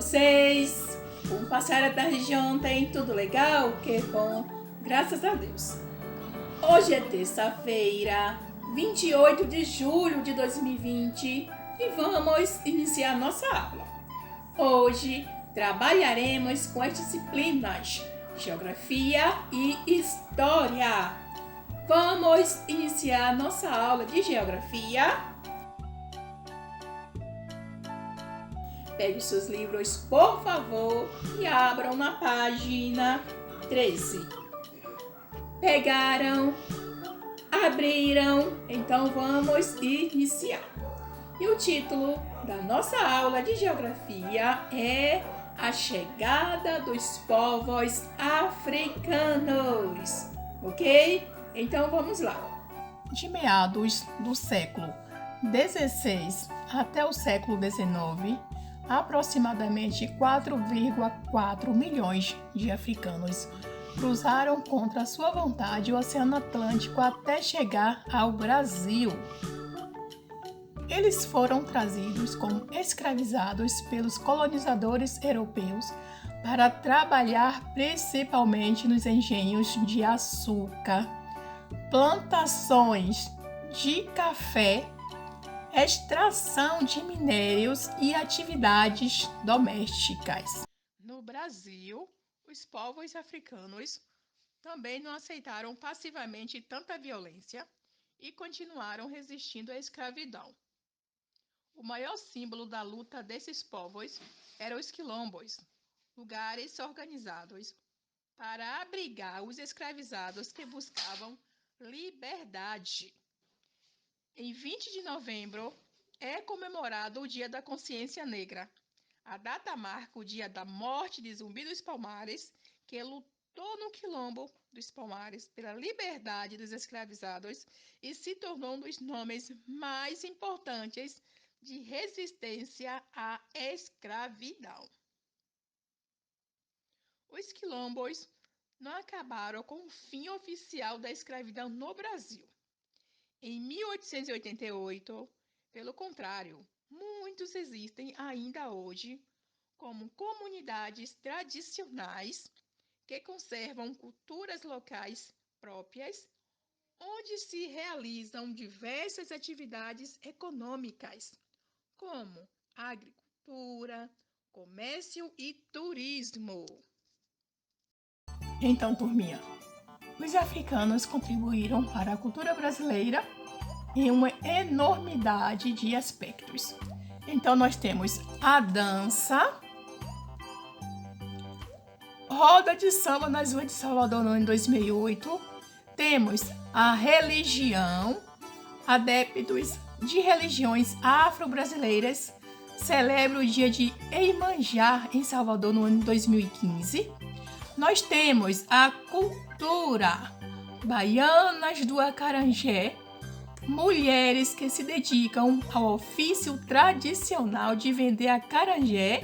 vocês? Como passaram a tarde ontem? Tudo legal? Que bom, graças a Deus. Hoje é terça-feira, 28 de julho de 2020 e vamos iniciar nossa aula. Hoje trabalharemos com as disciplinas Geografia e História. Vamos iniciar nossa aula de Geografia. Pegue os seus livros, por favor, e abram na página 13. Pegaram? Abriram? Então vamos iniciar. E o título da nossa aula de Geografia é A Chegada dos Povos Africanos. Ok? Então vamos lá. De meados do século XVI até o século XIX, aproximadamente 4,4 milhões de africanos cruzaram contra sua vontade o Oceano Atlântico até chegar ao Brasil. Eles foram trazidos como escravizados pelos colonizadores europeus para trabalhar principalmente nos engenhos de açúcar, plantações de café, extração de minérios e atividades domésticas. No Brasil, os povos africanos também não aceitaram passivamente tanta violência e continuaram resistindo à escravidão. O maior símbolo da luta desses povos eram os quilombos, lugares organizados para abrigar os escravizados que buscavam liberdade. Em 20 de novembro é comemorado o Dia da Consciência Negra. A data marca o dia da morte de Zumbi dos Palmares, que lutou no quilombo dos Palmares pela liberdade dos escravizados e se tornou um dos nomes mais importantes de resistência à escravidão. Os quilombos não acabaram com o fim oficial da escravidão no Brasil. Em 1888, pelo contrário, muitos existem ainda hoje como comunidades tradicionais que conservam culturas locais próprias, onde se realizam diversas atividades econômicas, como agricultura, comércio e turismo. Então, turminha, os africanos contribuíram para a cultura brasileira em uma enormidade de aspectos. Então, nós temos a dança, roda de samba nas ruas de Salvador no ano 2008. Temos a religião, adeptos de religiões afro-brasileiras celebram o dia de Iemanjá em Salvador no ano 2015. Nós temos a cultura, baianas do acarajé, mulheres que se dedicam ao ofício tradicional de vender acarajé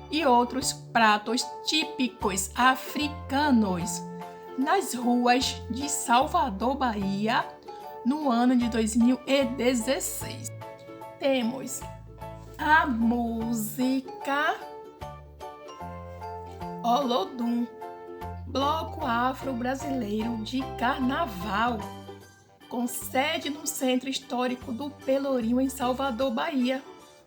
e outros pratos típicos africanos nas ruas de Salvador, Bahia, no ano de 2016. Temos a música Olodum, bloco afro-brasileiro de carnaval, com sede no Centro Histórico do Pelourinho, em Salvador, Bahia,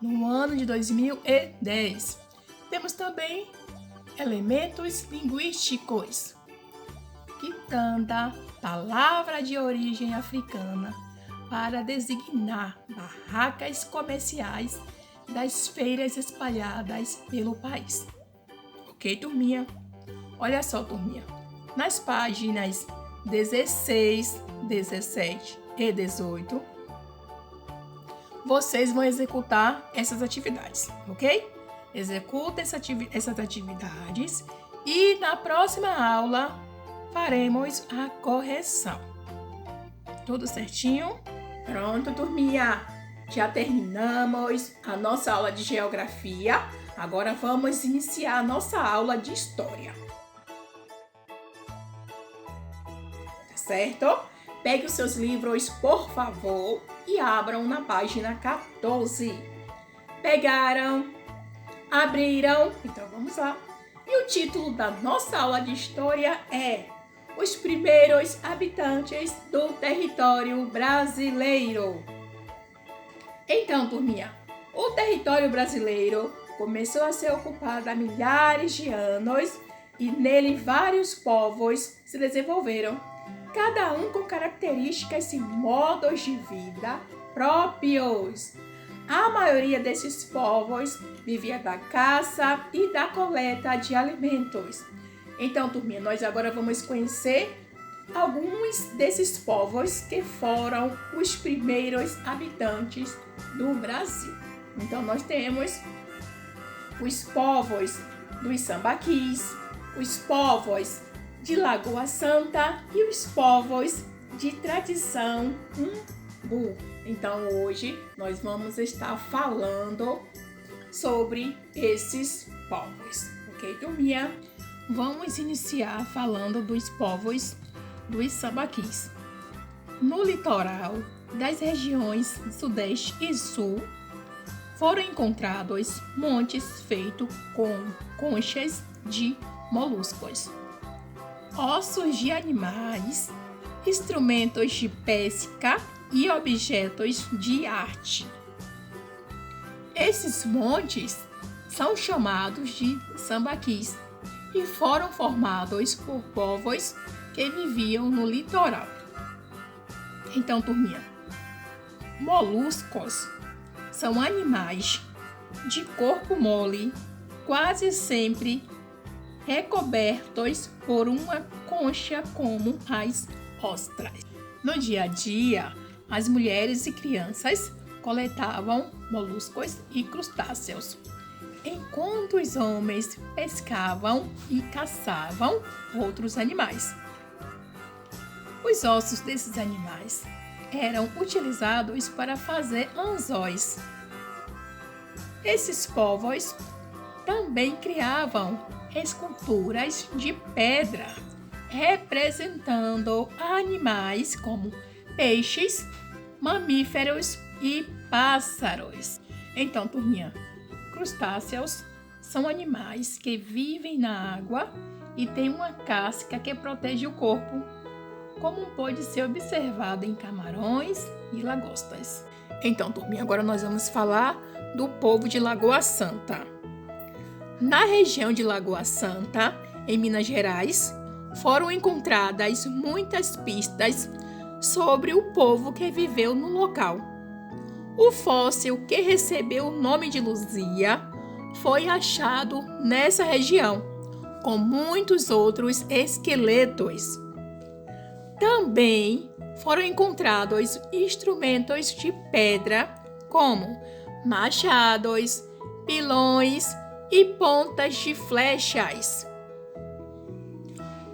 no ano de 2010. Temos também elementos linguísticos. Quitanda, palavra de origem africana, para designar barracas comerciais das feiras espalhadas pelo país. Ok, turminha? Olha só, turminha. Nas páginas 16, 17 e 18, vocês vão executar essas atividades, ok? Executa essas atividades e na próxima aula faremos a correção. Tudo certinho? Pronto, turminha? Já terminamos a nossa aula de Geografia. Agora vamos iniciar a nossa aula de História. Certo? Pegue os seus livros, por favor, e abram na página 14. Pegaram? abriram. Então vamos lá. E o título da nossa aula de história é Os Primeiros Habitantes do Território Brasileiro. Então, turminha, o território brasileiro começou a ser ocupado há milhares de anos e nele vários povos se desenvolveram, cada um com características e modos de vida próprios. A maioria desses povos vivia da caça e da coleta de alimentos. Então, turminha, nós agora vamos conhecer alguns desses povos que foram os primeiros habitantes do Brasil. Então, nós temos os povos dos sambaquis, os povos de Lagoa Santa e os povos de tradição umbu. Então, hoje nós vamos estar falando sobre esses povos, ok, turminha? Vamos iniciar falando dos povos dos sambaquis. No litoral das regiões Sudeste e Sul, foram encontrados montes feitos com conchas de moluscos, ossos de animais, instrumentos de pesca e objetos de arte. Esses montes são chamados de sambaquis e foram formados por povos que viviam no litoral. Então, turminha, moluscos são animais de corpo mole, quase sempre recobertos por uma concha como as ostras. No dia a dia, as mulheres e crianças coletavam moluscos e crustáceos, enquanto os homens pescavam e caçavam outros animais. Os ossos desses animais eram utilizados para fazer anzóis. Esses povos também criavam esculturas de pedra, representando animais como peixes, mamíferos e pássaros. Então, turminha, crustáceos são animais que vivem na água e têm uma casca que protege o corpo, como pode ser observado em camarões e lagostas. Então, turminha, agora nós vamos falar do povo de Lagoa Santa. Na região de Lagoa Santa, em Minas Gerais, foram encontradas muitas pistas sobre o povo que viveu no local. O fóssil que recebeu o nome de Luzia foi achado nessa região, com muitos outros esqueletos. Também foram encontrados instrumentos de pedra, como machados, pilões e pontas de flechas.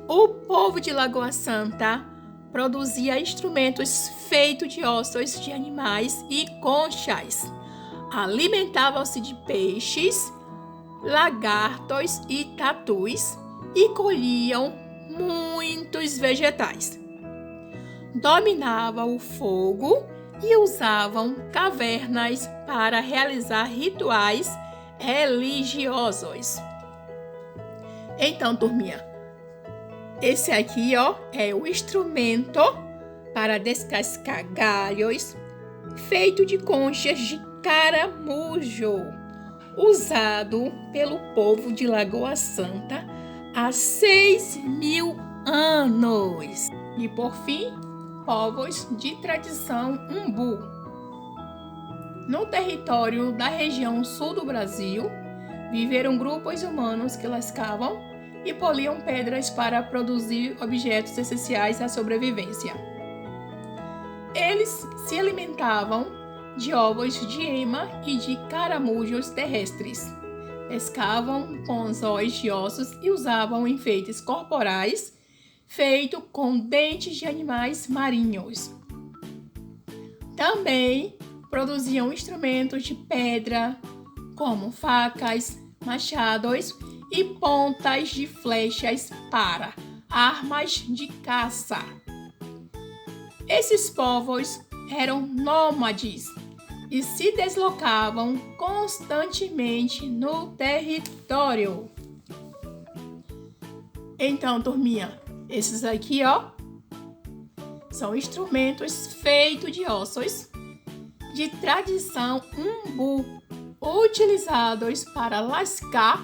O povo de Lagoa Santa produzia instrumentos feitos de ossos de animais e conchas. Alimentavam-se de peixes, lagartos e tatus e colhiam muitos vegetais. Dominavam o fogo e usavam cavernas para realizar rituais religiosos. Então, turminha, esse aqui, é o instrumento para descascar galhos, feito de conchas de caramujo, usado pelo povo de Lagoa Santa há 6.000 anos. E, por fim, povos de tradição umbu. No território da região sul do Brasil, viveram grupos humanos que lascavam e poliam pedras para produzir objetos essenciais à sobrevivência. Eles se alimentavam de ovos de ema e de caramujos terrestres. Pescavam com anzóis de ossos e usavam enfeites corporais feitos com dentes de animais marinhos. Também produziam instrumentos de pedra, como facas, machados e pontas de flechas para armas de caça. Esses povos eram nômades e se deslocavam constantemente no território. Então, turminha, esses aqui, ó, são instrumentos feitos de ossos de tradição umbu, utilizados para lascar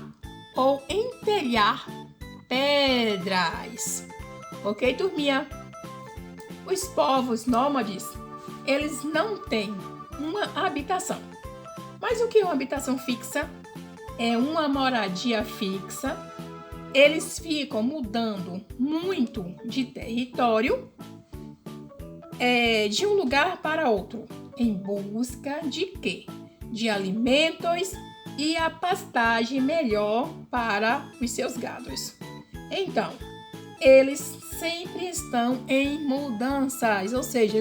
ou entelhar pedras. Ok, turminha? Os povos nômades, eles não têm uma habitação. Mas o que é uma habitação fixa? É uma moradia fixa. Eles ficam mudando muito de território, de um lugar para outro, em busca de quê? De alimentos e a pastagem melhor para os seus gados. Então, eles sempre estão em mudanças, ou seja,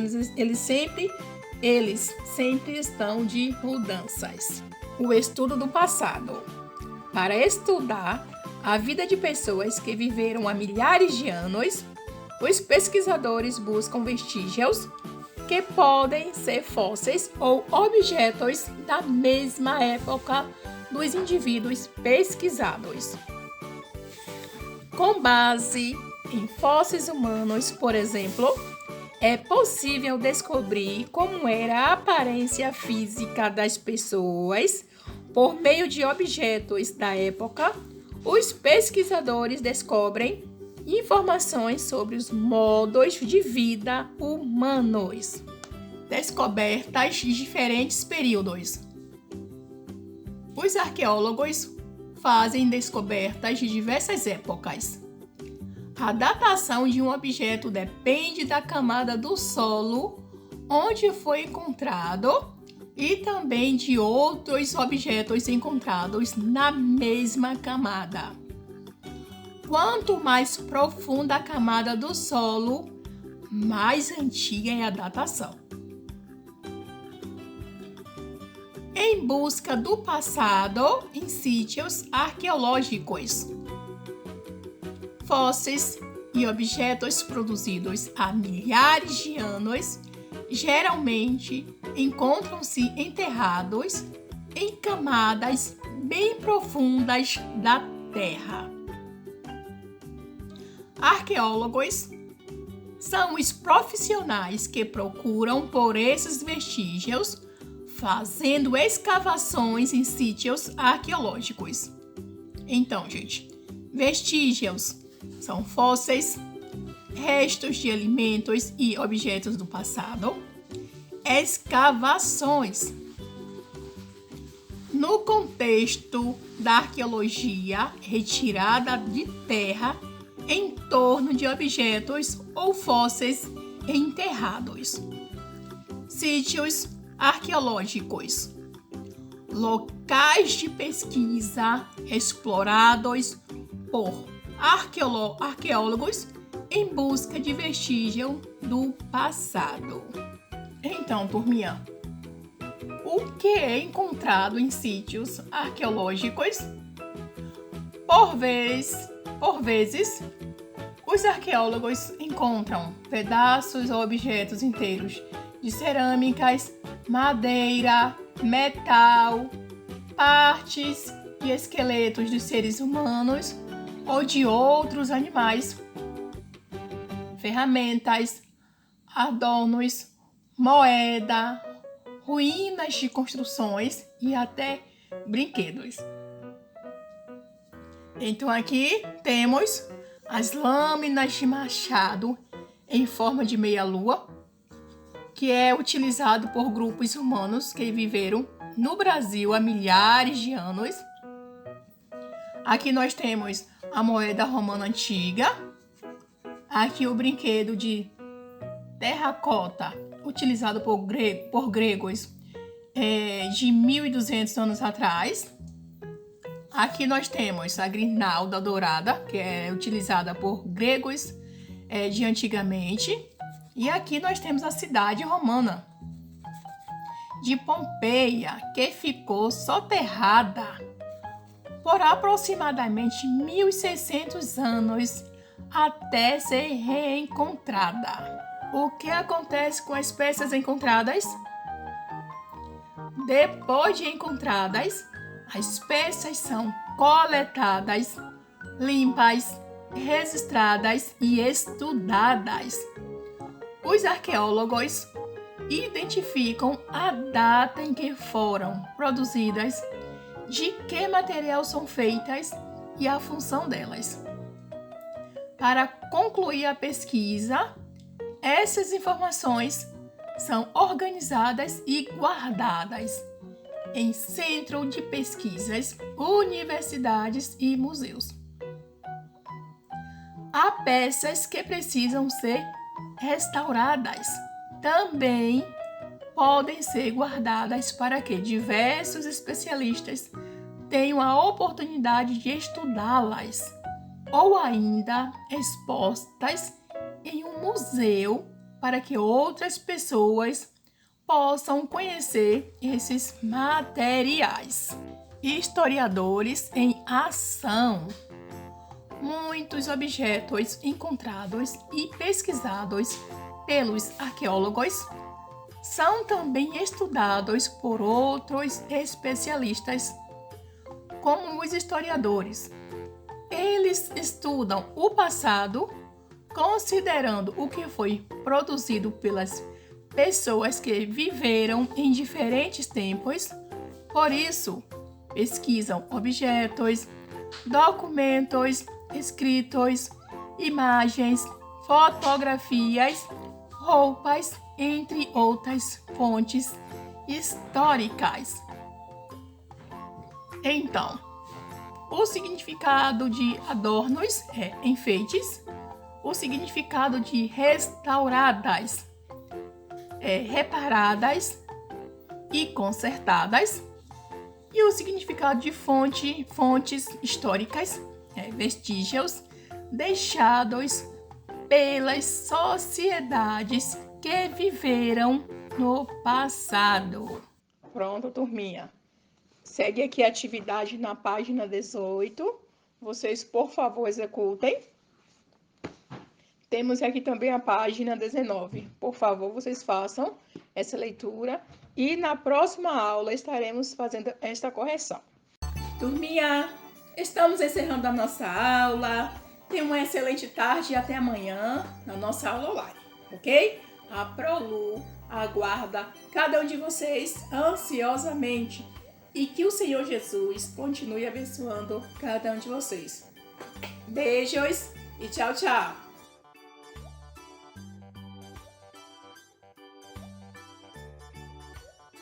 eles sempre estão de mudanças. O estudo do passado. Para estudar a vida de pessoas que viveram há milhares de anos, os pesquisadores buscam vestígios que podem ser fósseis ou objetos da mesma época dos indivíduos pesquisados. Com base em fósseis humanos, por exemplo, é possível descobrir como era a aparência física das pessoas por meio de objetos da época. Os pesquisadores descobrem informações sobre os modos de vida humanos. Descobertas de diferentes períodos. Os arqueólogos fazem descobertas de diversas épocas. A datação de um objeto depende da camada do solo onde foi encontrado e também de outros objetos encontrados na mesma camada. Quanto mais profunda a camada do solo, mais antiga é a datação. Em busca do passado em sítios arqueológicos. Fósseis e objetos produzidos há milhares de anos geralmente encontram-se enterrados em camadas bem profundas da Terra. Arqueólogos são os profissionais que procuram por esses vestígios, fazendo escavações em sítios arqueológicos. Então, gente, vestígios são fósseis, restos de alimentos e objetos do passado. Escavações. No contexto da arqueologia, retirada de terra em torno de objetos ou fósseis enterrados. Sítios arqueológicos. Locais de pesquisa explorados por arqueólogos em busca de vestígio do passado. Então, turminha, o que é encontrado em sítios arqueológicos? Por vezes, os arqueólogos encontram pedaços ou objetos inteiros de cerâmicas, madeira, metal, partes e esqueletos de seres humanos ou de outros animais, ferramentas, adornos, moeda, ruínas de construções e até brinquedos. Então aqui temos as lâminas de machado em forma de meia-lua, que é utilizado por grupos humanos que viveram no Brasil há milhares de anos. Aqui nós temos a moeda romana antiga. Aqui o brinquedo de terracota, utilizado por gregos de 1.200 anos atrás. Aqui nós temos a grinalda dourada, que é utilizada por gregos de antigamente. E aqui nós temos a cidade romana de Pompeia, que ficou soterrada por aproximadamente 1.600 anos até ser reencontrada. O que acontece com as peças encontradas? Depois de encontradas, as peças são coletadas, limpas, registradas e estudadas. Os arqueólogos identificam a data em que foram produzidas, de que material são feitas e a função delas. Para concluir a pesquisa, essas informações são organizadas e guardadas em centro de pesquisas, universidades e museus. Há peças que precisam ser restauradas. Também podem ser guardadas para que diversos especialistas tenham a oportunidade de estudá-las, ou ainda expostas em um museu para que outras pessoas possam conhecer esses materiais. Historiadores em ação. Muitos objetos encontrados e pesquisados pelos arqueólogos são também estudados por outros especialistas, como os historiadores. Eles estudam o passado, considerando o que foi produzido pelas pessoas que viveram em diferentes tempos. Por isso, pesquisam objetos, documentos, escritos, imagens, fotografias, roupas, entre outras fontes históricas. Então, o significado de adornos é enfeites, o significado de restauradas é reparadas e consertadas, e o significado de fontes históricas é vestígios deixados pelas sociedades que viveram no passado. Pronto, turminha. Segue aqui a atividade na página 18. Vocês, por favor, executem. Temos aqui também a página 19. Por favor, vocês façam essa leitura e na próxima aula estaremos fazendo esta correção. Turminha, estamos encerrando a nossa aula. Tenha uma excelente tarde e até amanhã na nossa aula online, ok? A ProLu aguarda cada um de vocês ansiosamente e que o Senhor Jesus continue abençoando cada um de vocês. Beijos e tchau, tchau!